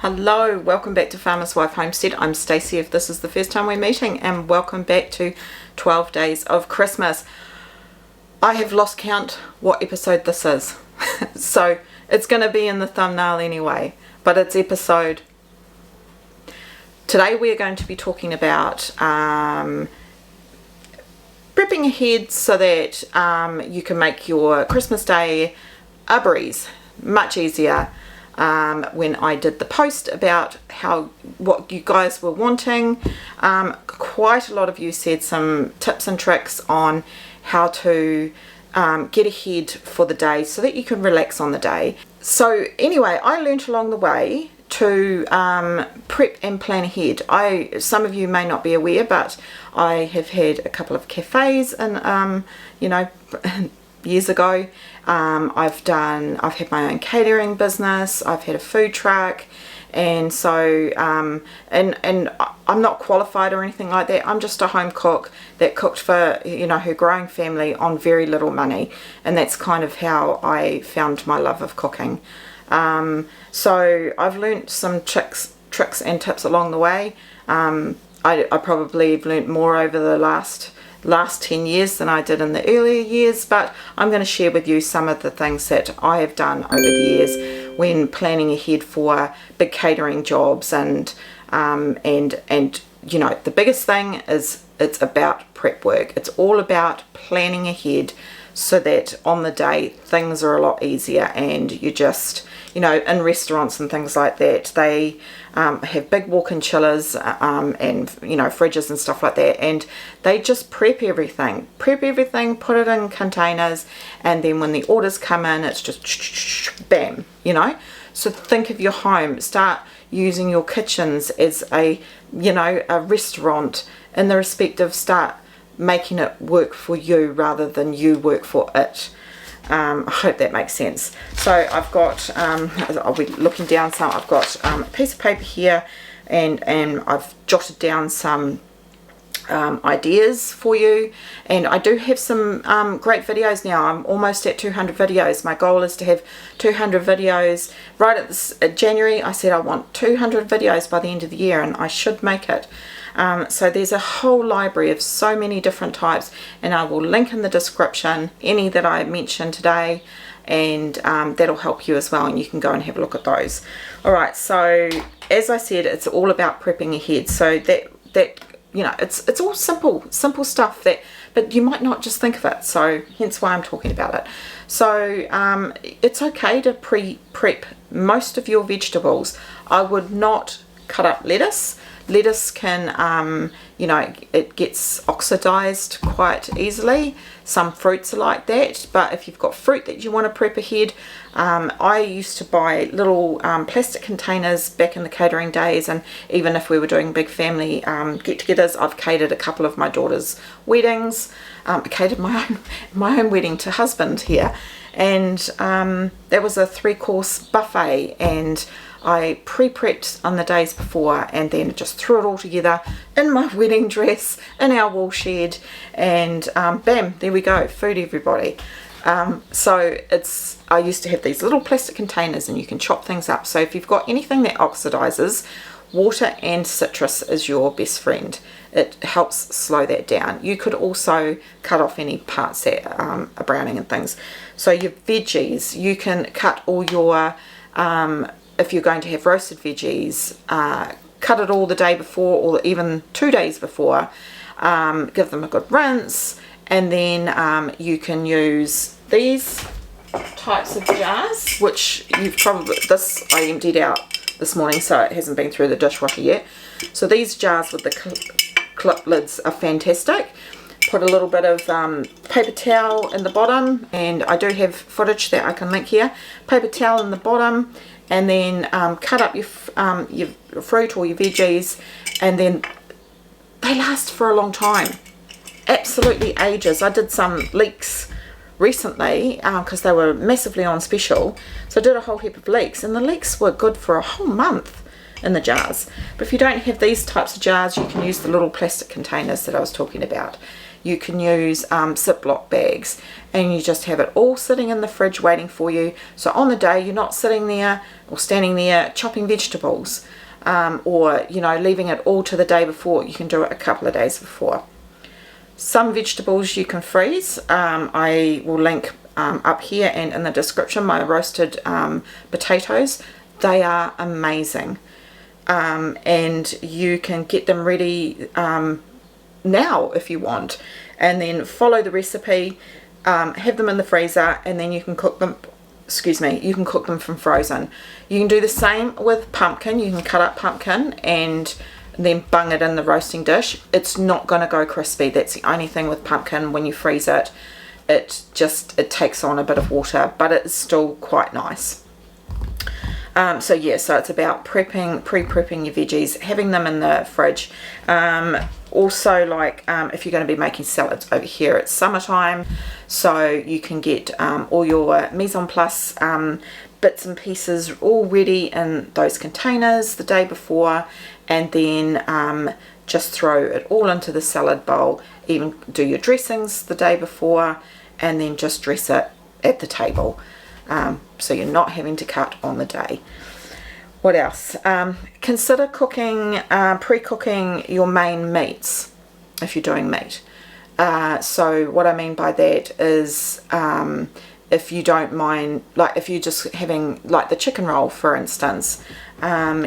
Hello, welcome back to Farmer's Wife Homestead. I'm Stacey if this is the first time we're meeting, and welcome back to 12 Days of Christmas. I have lost count what episode this is, so it's going to be in the thumbnail anyway, but it's episode. Today we're going to be talking about prepping ahead so that you can make your Christmas day a breeze, much easier. When I did the post about what you guys were wanting, quite a lot of you said some tips and tricks on how to get ahead for the day so that you can relax on the day. So anyway, I learnt along the way to prep and plan ahead. Some of you may not be aware, but I have had a couple of cafes and years ago. I've had my own catering business, I've had a food truck, and so and I'm not qualified or anything like that. I'm just a home cook that cooked for her growing family on very little money, and that's kind of how I found my love of cooking. So I've learnt some tricks and tips along the way. I probably have learnt more over the last 10 years than I did in the earlier years, but I'm going to share with you some of the things that I have done over the years when planning ahead for big catering jobs, and the biggest thing is it's about prep work. It's all about planning ahead so that on the day things are a lot easier, and you just in restaurants and things like that, they have big walk-in chillers and fridges and stuff like that, and they just prep everything, put it in containers, and then when the orders come in, it's just bam. So think of your home, start using your kitchens as a restaurant in the respect of start making it work for you rather than you work for it. I hope that makes sense. So I've got, I'll be looking down some, I've got a piece of paper here, and I've jotted down some ideas for you, and I do have some great videos now. I'm almost at 200 videos. My goal is to have 200 videos. Right at January I said I want 200 videos by the end of the year, and I should make it. So there's a whole library of so many different types, and I will link in the description any that I mentioned today, and that'll help you as well, and you can go and have a look at those. Alright, so as I said, it's all about prepping ahead, so that it's all simple stuff but you might not just think of it, so hence why I'm talking about it. So it's okay to pre-prep most of your vegetables. I would not cut up lettuce. Lettuce can, it gets oxidized quite easily. Some fruits are like that, but if you've got fruit that you want to prep ahead, I used to buy little plastic containers back in the catering days, and even if we were doing big family get-togethers, I've catered a couple of my daughter's weddings. I catered my own wedding to husband here, and that was a 3-course buffet, and I pre-prepped on the days before, and then just threw it all together in my wedding dress in our wool shed, and bam, there we go, food everybody. So I used to have these little plastic containers, and you can chop things up. So if you've got anything that oxidizes, water and citrus is your best friend. It helps slow that down. You could also cut off any parts that are browning and things. So your veggies, you can cut all your if you're going to have roasted veggies, cut it all the day before, or even 2 days before. Give them a good rinse, and then you can use these types of jars, which this I emptied out this morning, so it hasn't been through the dishwasher yet. So these jars with the clip lids are fantastic. Put a little bit of paper towel in the bottom, and I do have footage that I can link here. Paper towel in the bottom, and then cut up your fruit or your veggies, and then they last for a long time, absolutely ages. I did some leeks recently because they were massively on special, so I did a whole heap of leeks, and the leeks were good for a whole month in the jars. But if you don't have these types of jars, you can use the little plastic containers that I was talking about. You can use Ziploc bags, and you just have it all sitting in the fridge waiting for you. So on the day, you're not sitting there or standing there chopping vegetables, or, you know, leaving it all to the day before. You can do it a couple of days before. Some vegetables you can freeze. I will link up here and in the description my roasted potatoes. They are amazing, and you can get them ready now if you want, and then follow the recipe, have them in the freezer, and then you can cook them. Excuse me, you can cook them from frozen. You can do the same with pumpkin. You can cut up pumpkin and then bung it in the roasting dish. It's not going to go crispy. That's the only thing with pumpkin. When you freeze it, it takes on a bit of water, but it's still quite nice. So yeah, so it's about pre-prepping your veggies, having them in the fridge. Also, like if you're going to be making salads over here, it's summertime, so you can get all your mise en place bits and pieces all ready in those containers the day before, and then just throw it all into the salad bowl. Even do your dressings the day before, and then just dress it at the table, so you're not having to cut on the day. What else? Consider cooking, pre-cooking your main meats if you're doing meat. So what I mean by that is, if you don't mind, like if you're just having like the chicken roll, for instance,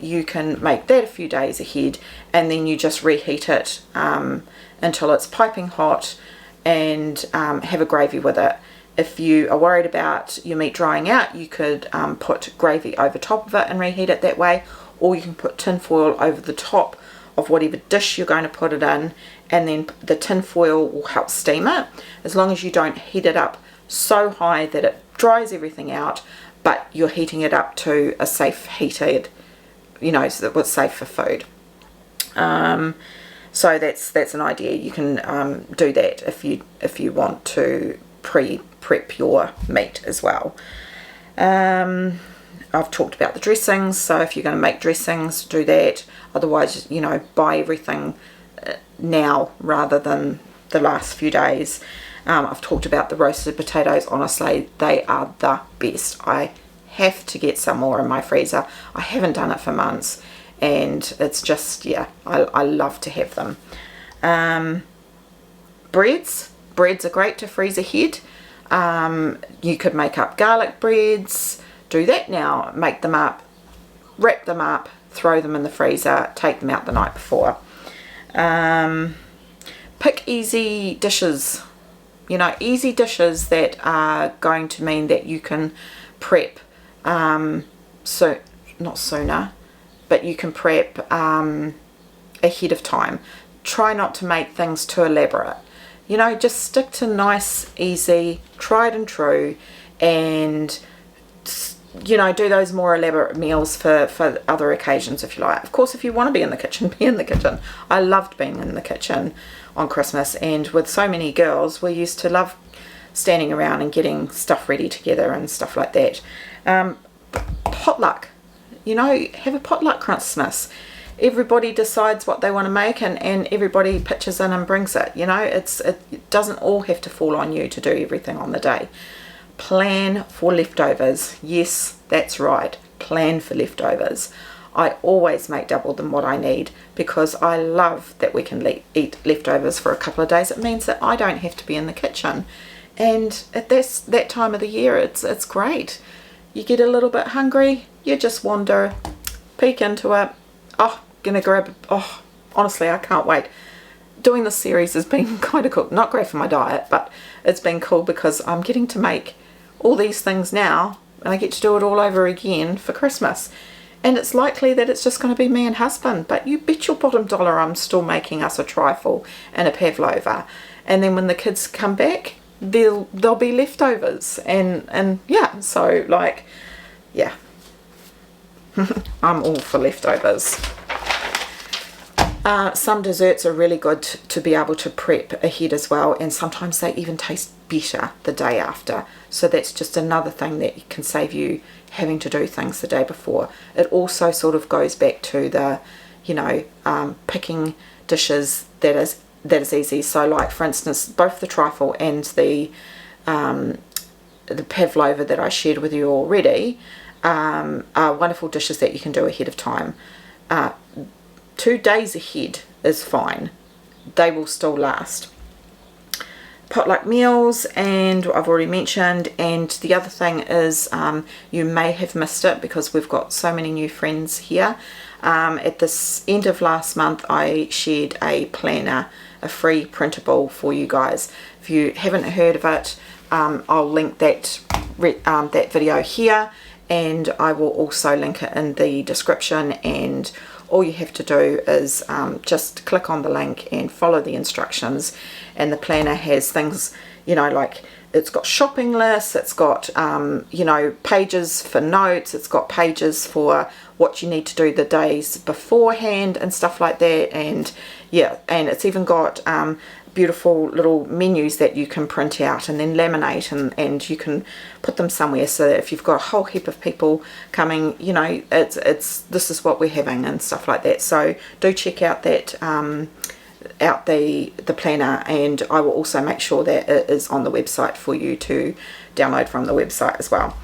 you can make that a few days ahead, and then you just reheat it until it's piping hot, and have a gravy with it. If you are worried about your meat drying out, you could put gravy over top of it and reheat it that way, or you can put tin foil over the top of whatever dish you're going to put it in, and then the tin foil will help steam it, as long as you don't heat it up so high that it dries everything out, but you're heating it up to a safe heated, you know, so that it's safe for food. So that's an idea. You can do that if you want to prep your meat as well. I've talked about the dressings, so if you're going to make dressings, do that. Otherwise, you know, buy everything now rather than the last few days. I've talked about the roasted potatoes. Honestly, they are the best. I have to get some more in my freezer. I haven't done it for months, and it's just, yeah, I love to have them. Breads are great to freeze ahead. You could make up garlic breads. Do that now. Make them up, wrap them up, throw them in the freezer, take them out the night before. Pick easy dishes, you know, easy dishes that are going to mean that you can prep, so not sooner, but you can prep ahead of time. Try not to make things too elaborate. You know, just stick to nice, easy, tried and true, and, you know, do those more elaborate meals for other occasions if you like. Of course, if you want to be in the kitchen, be in the kitchen. I loved being in the kitchen on Christmas, and with so many girls, we used to love standing around and getting stuff ready together and stuff like that. Potluck, you know, have a potluck Christmas. Everybody decides what they want to make, and everybody pitches in and brings it. You know, it doesn't all have to fall on you to do everything on the day. Plan for leftovers. Yes, that's right. Plan for leftovers. I always make double than what I need, because I love that we can eat leftovers for a couple of days. It means that I don't have to be in the kitchen, and at that time of the year, it's great. You get a little bit hungry, you just wander, peek into it. Oh, gonna grab, oh, honestly, I can't wait. Doing this series has been kind of cool. Not great for my diet, but it's been cool because I'm getting to make all these things now, and I get to do it all over again for Christmas. And it's likely that it's just going to be me and husband, but you bet your bottom dollar I'm still making us a trifle and a pavlova. And then when the kids come back, there'll be leftovers, and yeah, so like, yeah. I'm all for leftovers. Some desserts are really good to be able to prep ahead as well, and sometimes they even taste better the day after. So that's just another thing that can save you having to do things the day before. It also sort of goes back to the, you know, picking dishes that is that is easy. So like for instance, both the trifle and the pavlova that I shared with you already are wonderful dishes that you can do ahead of time. 2 days ahead is fine. They will still last. Potluck meals, and I've already mentioned, and the other thing is you may have missed it because we've got so many new friends here. At this end of last month I shared a planner, a free printable for you guys. If you haven't heard of it, I'll link that video here, and I will also link it in the description, and all you have to do is just click on the link and follow the instructions. And the planner has things, you know, like it's got shopping lists, it's got you know, pages for notes, it's got pages for what you need to do the days beforehand and stuff like that. And yeah, and it's even got beautiful little menus that you can print out and then laminate, and you can put them somewhere so that if you've got a whole heap of people coming, you know, it's this is what we're having and stuff like that. So do check out that the planner, and I will also make sure that it is on the website for you to download from the website as well.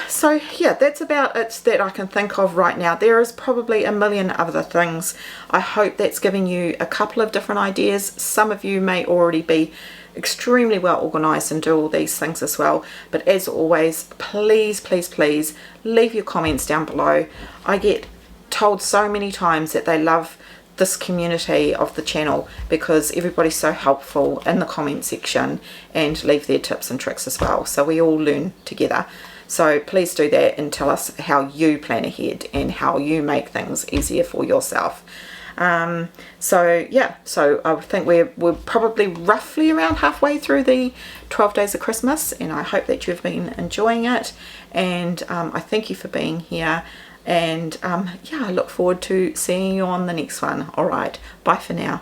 So yeah, that's about it that I can think of right now. There is probably a million other things. I hope that's giving you a couple of different ideas. Some of you may already be extremely well organized and do all these things as well, but as always, please leave your comments down below. I get told so many times that they love this community of the channel because everybody's so helpful in the comment section and leave their tips and tricks as well, so we all learn together. So please do that and tell us how you plan ahead and how you make things easier for yourself. So yeah, so I think we're probably roughly around halfway through the 12 days of Christmas, and I hope that you've been enjoying it, and I thank you for being here, and yeah, I look forward to seeing you on the next one. All right, bye for now.